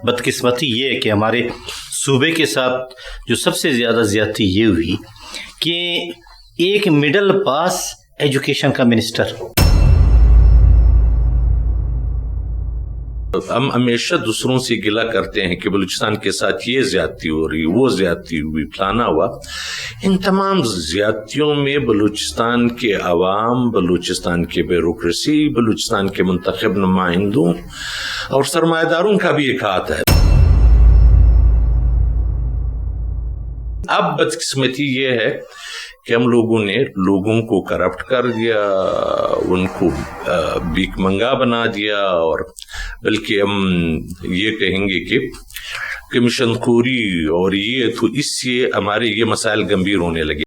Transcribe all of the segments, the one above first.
بدقسمتی یہ ہے کہ ہمارے صوبے کے ساتھ جو سب سے زیادہ زیادتی یہ ہوئی کہ ایک مڈل پاس ایجوکیشن کا منسٹر. ہم ہمیشہ دوسروں سے گلہ کرتے ہیں کہ بلوچستان کے ساتھ یہ زیادتی ہو رہی، وہ زیادتی ہوئی، فلانا ہوا. ان تمام زیادتیوں میں بلوچستان کے عوام، بلوچستان کے بیوروکریسی، بلوچستان کے منتخب نمائندوں اور سرمایہ داروں کا بھی ایک ہاتھ ہے. اب بدقسمتی یہ ہے کہ ہم لوگوں نے لوگوں کو کرپٹ کر دیا، ان کو بھیک منگا بنا دیا، اور بلکہ ہم یہ کہیں گے کہ کمیشن خوری اور یہ تو اس سے ہمارے یہ مسائل گمبھیر ہونے لگے.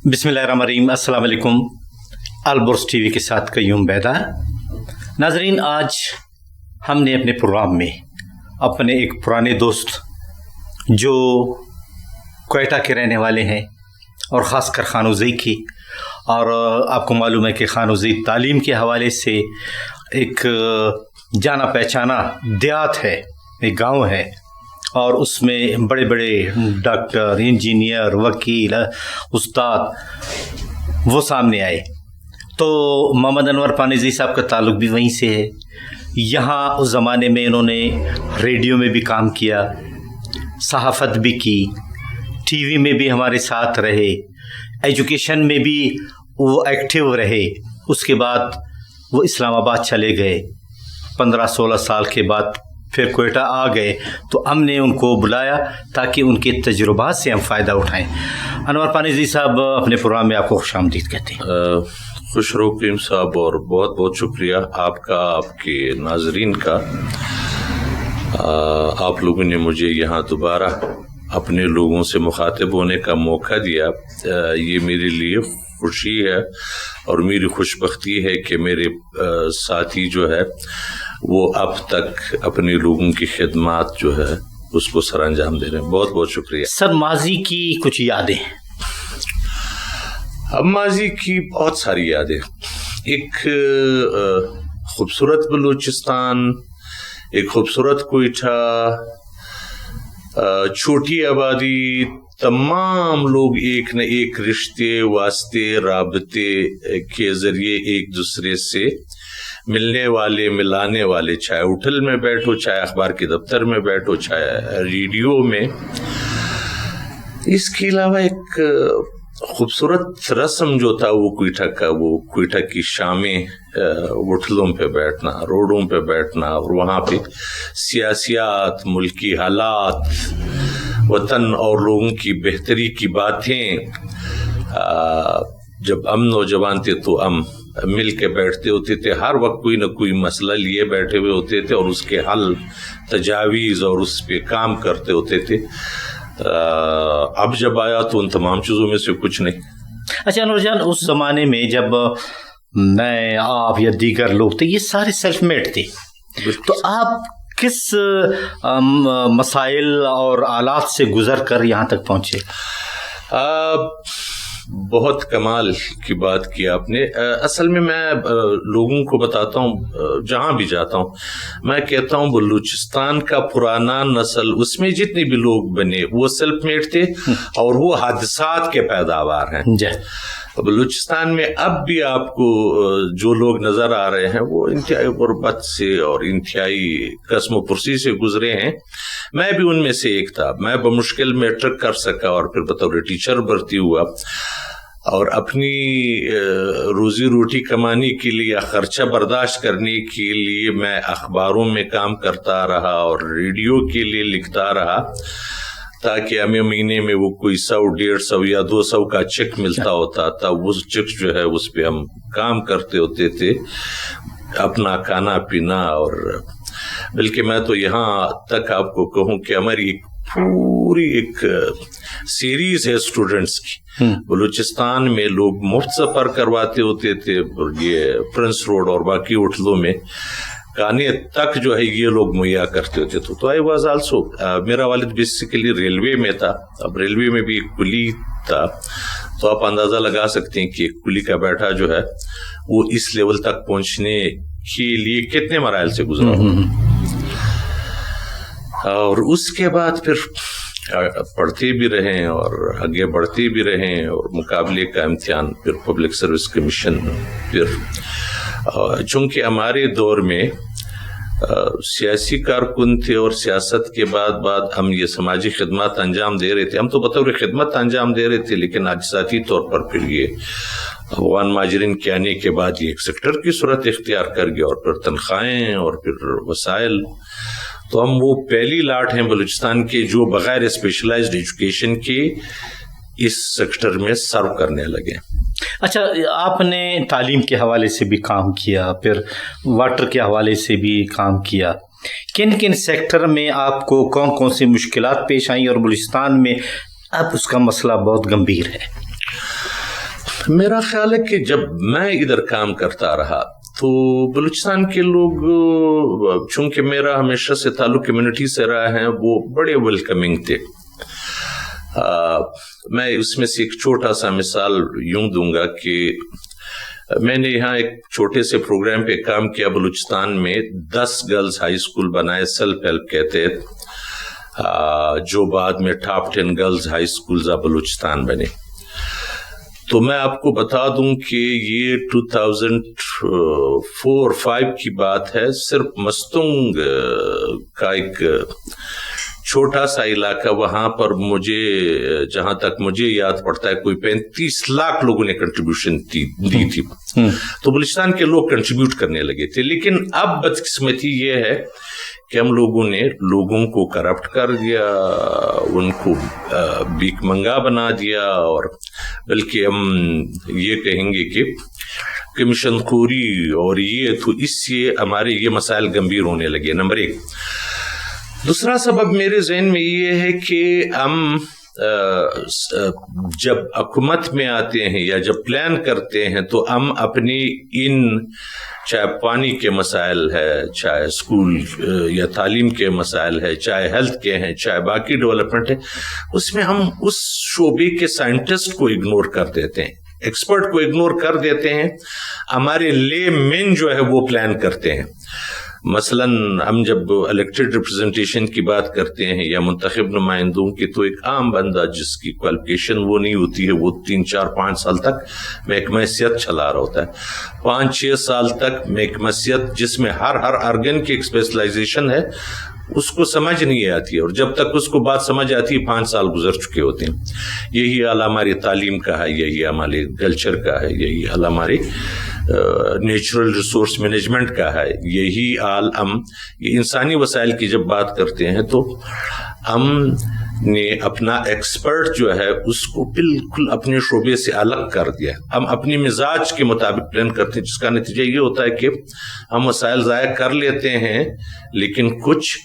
بسم اللہ الرحمن الرحیم. السلام علیکم. البرز ٹی وی کے ساتھ قیوم بیدار. ناظرین، آج ہم نے اپنے پروگرام میں اپنے ایک پرانے دوست جو کوئٹہ کے رہنے والے ہیں اور خاص کر خانوزئی کی، اور آپ کو معلوم ہے کہ خانوزئی تعلیم کے حوالے سے ایک جانا پہچانا دیہات ہے، ایک گاؤں ہے، اور اس میں بڑے بڑے ڈاکٹر، انجینئر، وکیل، استاد وہ سامنے آئے. تو محمد انور پانیزی صاحب کا تعلق بھی وہیں سے ہے. یہاں اس زمانے میں انہوں نے ریڈیو میں بھی کام کیا، صحافت بھی کی، ٹی وی میں بھی ہمارے ساتھ رہے، ایجوکیشن میں بھی وہ ایکٹیو رہے. اس کے بعد وہ اسلام آباد چلے گئے. 15-16 سال کے بعد پھر کوئٹہ آ گئے، تو ہم نے ان کو بلایا تاکہ ان کے تجربات سے ہم فائدہ اٹھائیں. انور پانیزی صاحب، اپنے پروگرام میں آپ کو خوش آمدید کہتے ہیں. خوش رہو کریم صاحب، اور بہت بہت شکریہ آپ کا، آپ کے ناظرین کا. آپ لوگوں نے مجھے یہاں دوبارہ اپنے لوگوں سے مخاطب ہونے کا موقع دیا. یہ میرے لیے خوشی ہے اور میری خوش بختی ہے کہ میرے ساتھی جو ہے وہ اب تک اپنے لوگوں کی خدمات جو ہے اس کو سر انجام دے رہے ہیں. بہت بہت شکریہ. سر، ماضی کی کچھ یادیں؟ اب ماضی کی بہت ساری یادیں. ایک خوبصورت بلوچستان، ایک خوبصورت کوئٹہ، چھوٹی آبادی، تمام لوگ ایک نہ ایک رشتے، واسطے، رابطے کے ذریعے ایک دوسرے سے ملنے والے، ملانے والے، چاہے ہوٹل میں بیٹھو، چاہے اخبار کے دفتر میں بیٹھو، چاہے ریڈیو میں. اس کے علاوہ ایک خوبصورت رسم جو تھا وہ کوئٹہ کا، وہ کوئٹہ کی شامیں، ہوٹلوں پہ بیٹھنا، روڈوں پہ بیٹھنا، اور وہاں پہ سیاسیات، ملکی حالات، وطن اور لوگوں کی بہتری کی باتیں. جب ہم نوجوان تھے تو ہم مل کے بیٹھتے ہوتے تھے، ہر وقت کوئی نہ کوئی مسئلہ لیے بیٹھے ہوئے ہوتے تھے اور اس کے حل، تجاویز اور اس پہ کام کرتے ہوتے تھے. اب جب آیا تو ان تمام چیزوں میں سے کچھ نہیں. اچھا انور جان، اس زمانے میں جب میں، آپ یا دیگر لوگ تھے، یہ سارے سیلف میڈ تھے، تو آپ کس مسائل اور آلات سے گزر کر یہاں تک پہنچے؟ بہت کمال کی بات کی آپ نے. اصل میں لوگوں کو بتاتا ہوں، جہاں بھی جاتا ہوں میں کہتا ہوں بلوچستان کا پرانا نسل، اس میں جتنے بھی لوگ بنے وہ سیلف میڈ تھے اور وہ حادثات کے پیداوار ہیں. بلوچستان میں اب بھی آپ کو جو لوگ نظر آ رہے ہیں وہ انتہائی غربت سے اور انتہائی قسم و پرسی سے گزرے ہیں. میں بھی ان میں سے ایک تھا. میں بمشکل میٹرک کر سکا اور پھر بطور ٹیچر بھرتی ہوا، اور اپنی روزی روٹی کمانے کے لیے، خرچہ برداشت کرنے کے لیے میں اخباروں میں کام کرتا رہا اور ریڈیو کے لیے لکھتا رہا، تاکہ ہمیں مہینے میں وہ کوئی 100، 150 یا 200 کا چیک ملتا ہوتا تھا. وہ چیک جو ہے اس پہ ہم کام کرتے ہوتے تھے، اپنا کھانا پینا. اور بلکہ میں تو یہاں تک آپ کو کہوں کہ ہماری ایک پوری ایک سیریز ہے اسٹوڈنٹس کی. بلوچستان میں لوگ مفت سفر کرواتے ہوتے تھے، یہ پرنس روڈ اور باقی ہوٹلوں میں کھانے تک جو ہے یہ لوگ مہیا کرتے ہوتے تھے. تو آئی واز آلسو, میرا والد بیسیکلی ریلوے میں تھا. اب ریلوے میں بھی ایک کلی تھا, تو آپ اندازہ لگا سکتے ہیں کہ ایک کلی کا بیٹا جو ہے وہ اس لیول تک پہنچنے کے لیے کتنے مراحل سے گزرا. اور اس کے بعد پھر پڑھتے بھی رہے اور آگے بڑھتے بھی رہے, اور مقابلے کا امتحان, پھر پبلک سروس کمیشن, پھر چونکہ ہمارے دور میں سیاسی کارکن تھے اور سیاست کے بعد ہم یہ سماجی خدمات انجام دے رہے تھے. ہم تو بطور خدمت انجام دے رہے تھے, لیکن آج ذاتی طور پر پھر یہ افغان مہاجرین کے آنے کے بعد یہ ایک سیکٹر کی صورت اختیار کر گیا, اور پھر تنخواہیں اور پھر وسائل. تو ہم وہ پہلی لاٹ ہیں بلوچستان کے جو بغیر اسپیشلائزڈ ایجوکیشن کے اس سیکٹر میں سرو کرنے لگے. اچھا, آپ نے تعلیم کے حوالے سے بھی کام کیا, پھر واٹر کے حوالے سے بھی کام کیا. کن کن سیکٹر میں آپ کو کون کون سی مشکلات پیش آئیں, اور بلوچستان میں اب اس کا مسئلہ بہت گمبھیر ہے؟ میرا خیال ہے کہ جب میں ادھر کام کرتا رہا تو بلوچستان کے لوگ, چونکہ میرا ہمیشہ سے تعلق کمیونٹی سے رہا ہے, وہ بڑے ویلکمنگ تھے. میں اس میں سے ایک چھوٹا سا مثال یوں دوں گا کہ میں نے یہاں ایک چھوٹے سے پروگرام پہ کام کیا بلوچستان میں. 10 گرلز ہائی اسکول بنائے سیلف ہیلپ کے تحت, جو بعد میں top 10 girls high schools Balochistan بنے. تو میں آپ کو بتا دوں کہ یہ 2004-05 کی بات ہے. صرف مستونگ کا ایک چھوٹا سا علاقہ, وہاں پر مجھے جہاں تک مجھے یاد پڑتا ہے کوئی 35 لاکھ لوگوں نے کنٹریبیوشن دی تھی. تو بلوچستان کے لوگ کنٹریبیوٹ کرنے لگے تھے. لیکن اب بدقسمتی یہ ہے کہ ہم لوگوں نے لوگوں کو کرپٹ کر دیا, ان کو بھیک منگا بنا دیا, اور بلکہ ہم یہ کہیں گے کہ کمیشن خوری, اور یہ تو اس سے ہمارے یہ مسائل گمبھیر ہونے لگے. نمبر 1. دوسرا سبب میرے ذہن میں یہ ہے کہ ہم جب حکومت میں آتے ہیں یا جب پلان کرتے ہیں تو ہم اپنی چاہے پانی کے مسائل ہے, چاہے اسکول یا تعلیم کے مسائل ہے, چاہے ہیلتھ کے ہیں, چاہے باقی ڈیولپمنٹ ہے, اس میں ہم اس شعبے کے سائنٹسٹ کو اگنور کر دیتے ہیں, ایکسپرٹ کو اگنور کر دیتے ہیں. ہمارے لے مین جو ہے وہ پلان کرتے ہیں. مثلا ہم جب الیکٹڈ ریپرزنٹیشن کی بات کرتے ہیں یا منتخب نمائندوں کی, تو ایک عام بندہ جس کی کوالیفیکیشن وہ نہیں ہوتی ہے, وہ 3-4-5 سال تک محکمہ صحت چلا رہا ہوتا ہے, 5-6 سال تک محکمہ صحت جس میں ہر آرگن کی ایک اسپیشلائزیشن ہے اس کو سمجھ نہیں آتی, اور جب تک اس کو بات سمجھ آتی ہے 5 سال گزر چکے ہوتے ہیں. یہی حال ہماری تعلیم کا ہے, یہی ہمارے کلچر کا ہے, یہی حال ہماری نیچرل ریسورس مینجمنٹ کا ہے, یہی حال ہم انسانی وسائل کی جب بات کرتے ہیں تو ہم نے اپنا ایکسپرٹ جو ہے اس کو بالکل اپنے شعبے سے الگ کر دیا. ہم اپنی مزاج کے مطابق پلان کرتے ہیں, جس کا نتیجہ یہ ہوتا ہے کہ ہم وسائل ضائع کر لیتے ہیں, لیکن کچھ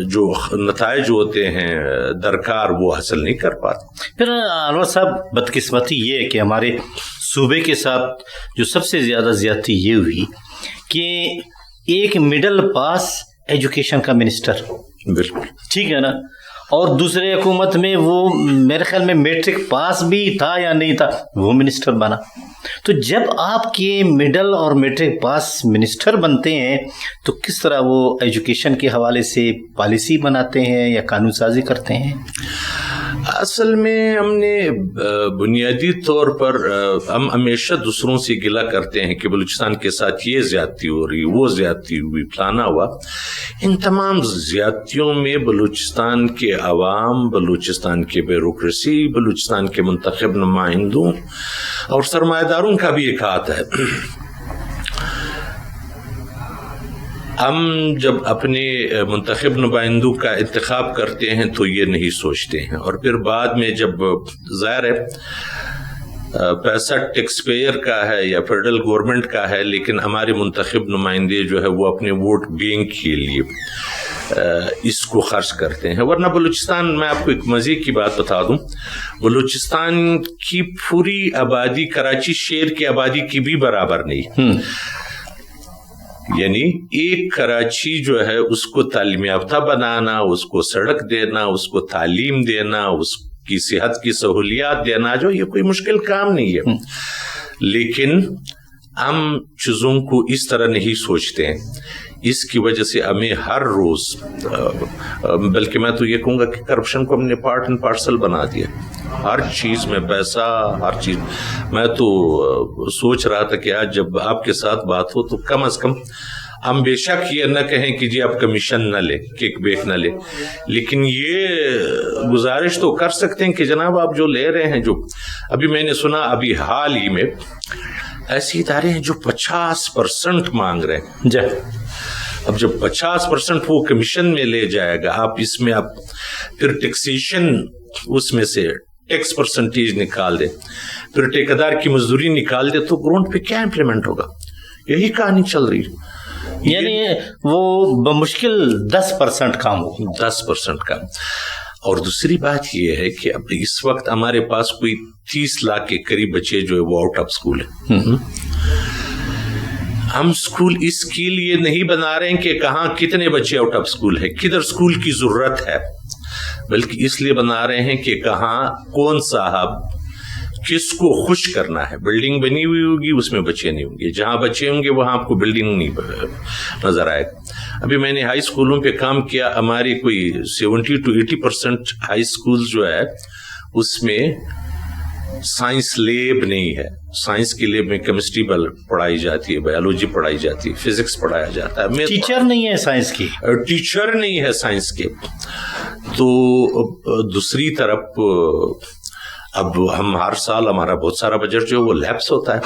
جو نتائج ہوتے ہیں درکار وہ حاصل نہیں کر پاتے. پھر انور صاحب, بدقسمتی یہ ہے کہ ہمارے صوبے کے ساتھ جو سب سے زیادہ زیادتی یہ ہوئی کہ ایک مڈل پاس ایجوکیشن کا منسٹر, بالکل ٹھیک ہے نا, اور دوسرے حکومت میں وہ میرے خیال میں میٹرک پاس بھی تھا یا نہیں تھا, وہ منسٹر بنا. تو جب آپ کے مڈل اور میٹرک پاس منسٹر بنتے ہیں تو کس طرح وہ ایجوکیشن کے حوالے سے پالیسی بناتے ہیں یا قانون سازی کرتے ہیں؟ اصل میں ہم نے بنیادی طور پر ہم ہمیشہ دوسروں سے گلہ کرتے ہیں کہ بلوچستان کے ساتھ یہ زیادتی ہو رہی, وہ زیادتی ہوئی, فلانا ہوا. ان تمام زیادتیوں میں بلوچستان کے عوام, بلوچستان کے بیوروکریسی, بلوچستان کے منتخب نمائندوں اور سرمایہ داروں کا بھی ایک ہاتھ ہے. ہم جب اپنے منتخب نمائندوں کا انتخاب کرتے ہیں تو یہ نہیں سوچتے ہیں, اور پھر بعد میں جب ظاہر ہے پیسہ ٹیکس پیئر کا ہے یا فیڈرل گورنمنٹ کا ہے, لیکن ہمارے منتخب نمائندے جو ہے وہ اپنے ووٹ بینک کے لیے اس کو خرچ کرتے ہیں. ورنہ بلوچستان, میں آپ کو ایک مزے کی بات بتا دوں, بلوچستان کی پوری آبادی کراچی شہر کی آبادی کی بھی برابر نہیں. یعنی ایک کراچی جو ہے اس کو تعلیم یافتہ بنانا، اس کو سڑک دینا، اس کو تعلیم دینا، اس کی صحت کی سہولیات دینا، جو یہ کوئی مشکل کام نہیں ہے. لیکن ہم چیزوں کو اس طرح نہیں سوچتے ہیں. اس کی وجہ سے ہمیں ہر روز، بلکہ میں تو یہ کہوں گا کہ کرپشن کو ہم نے پارٹ اینڈ پارسل بنا دیا. ہر چیز میں پیسہ، ہر چیز. میں تو سوچ رہا تھا کہ آج جب آپ کے ساتھ بات ہو تو کم از کم ہم بے شک یہ نہ کہیں کہ جی آپ کمیشن نہ لیں، کک بیک نہ لیں، لیکن یہ گزارش تو کر سکتے ہیں کہ جناب آپ جو لے رہے ہیں، جو ابھی میں نے سنا ابھی حال ہی میں ایسے ادارے ہیں جو 50% مانگ رہے ہیں. جی. اب جب 50% وہ کمیشن میں لے جائے گا، آپ اس میں آپ پھر ٹیکسیشن اس میں سے ٹیکس پرسنٹیج نکال دے، پھر ٹھیکیدار کی مزدوری نکال دے، تو گراؤنڈ پہ کیا امپلیمنٹ ہوگا؟ یہی کہانی چل رہی ہے. یعنی وہ بمشکل 10% کام ہو. 10% کام. اور دوسری بات یہ ہے کہ اب اس وقت ہمارے پاس کوئی 30 لاکھ کے قریب بچے جو ہے وہ آؤٹ آف اسکول ہیں. ہم اسکول اس کے لیے نہیں بنا رہے ہیں کہ کہاں کتنے بچے آؤٹ آف اسکول ہیں، کدھر اسکول کی ضرورت ہے، بلکہ اس لیے بنا رہے ہیں کہ کہاں کون صاحب کس کو خوش کرنا ہے. بلڈنگ بنی ہوئی ہوگی، اس میں بچے نہیں ہوں گے، جہاں بچے ہوں گے وہاں آپ کو بلڈنگ نہیں نظر آئے گا. ابھی میں نے ہائی اسکولوں پہ کام کیا، ہماری کوئی 70 to 80% ہائی اسکول جو ہے اس میں سائنس لیب نہیں ہے. سائنس کی لیب میں کیمسٹری پڑھائی جاتی ہے، بایولوجی پڑھائی جاتی ہے، فزکس پڑھایا جاتا ہے. ٹیچر نہیں ہے سائنس کی، ٹیچر نہیں ہے سائنس کے. تو دوسری طرف اب ہم ہر سال ہمارا بہت سارا بجٹ جو ہے وہ لیپس ہوتا ہے.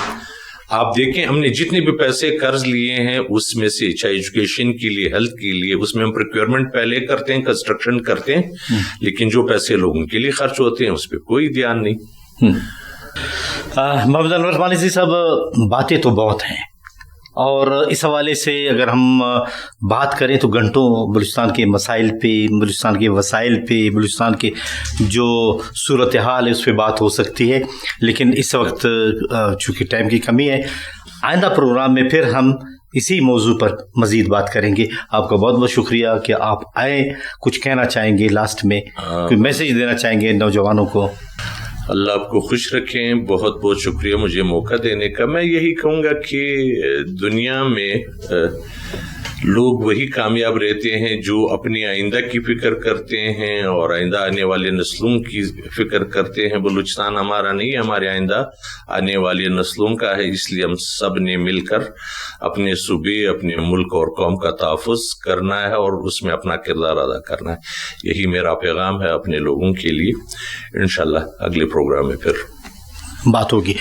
آپ دیکھیں ہم نے جتنے بھی پیسے قرض لیے ہیں اس میں سے، چاہے ایجوکیشن کے لیے، ہیلتھ کے لیے، اس میں ہم پروکیورمنٹ پہلے کرتے ہیں، کنسٹرکشن کرتے ہیں، لیکن جو پیسے لوگوں کے لیے خرچ ہوتے ہیں اس پہ کوئی دھیان نہیں. محمد انور مانی صاحب، باتیں تو بہت ہیں، اور اس حوالے سے اگر ہم بات کریں تو گھنٹوں بلوچستان کے مسائل پہ، بلوچستان کے وسائل پہ، بلوچستان کے جو صورتحال ہے اس پہ بات ہو سکتی ہے. لیکن اس وقت چونکہ ٹائم کی کمی ہے، آئندہ پروگرام میں پھر ہم اسی موضوع پر مزید بات کریں گے. آپ کا بہت بہت شکریہ کہ آپ آئے. کچھ کہنا چاہیں گے لاسٹ میں، کوئی میسج دینا چاہیں گے نوجوانوں کو؟ اللہ آپ کو خوش رکھیں. بہت بہت شکریہ مجھے موقع دینے کا. میں یہی کہوں گا کہ دنیا میں لوگ وہی کامیاب رہتے ہیں جو اپنی آئندہ کی فکر کرتے ہیں اور آئندہ آنے والے نسلوں کی فکر کرتے ہیں. بلوچستان ہمارا نہیں، ہمارے آئندہ آنے والی نسلوں کا ہے. اس لیے ہم سب نے مل کر اپنے صوبے، اپنے ملک اور قوم کا تحفظ کرنا ہے اور اس میں اپنا کردار ادا کرنا ہے. یہی میرا پیغام ہے اپنے لوگوں کے لیے. انشاءاللہ اگلے پروگرام میں پھر بات ہوگی.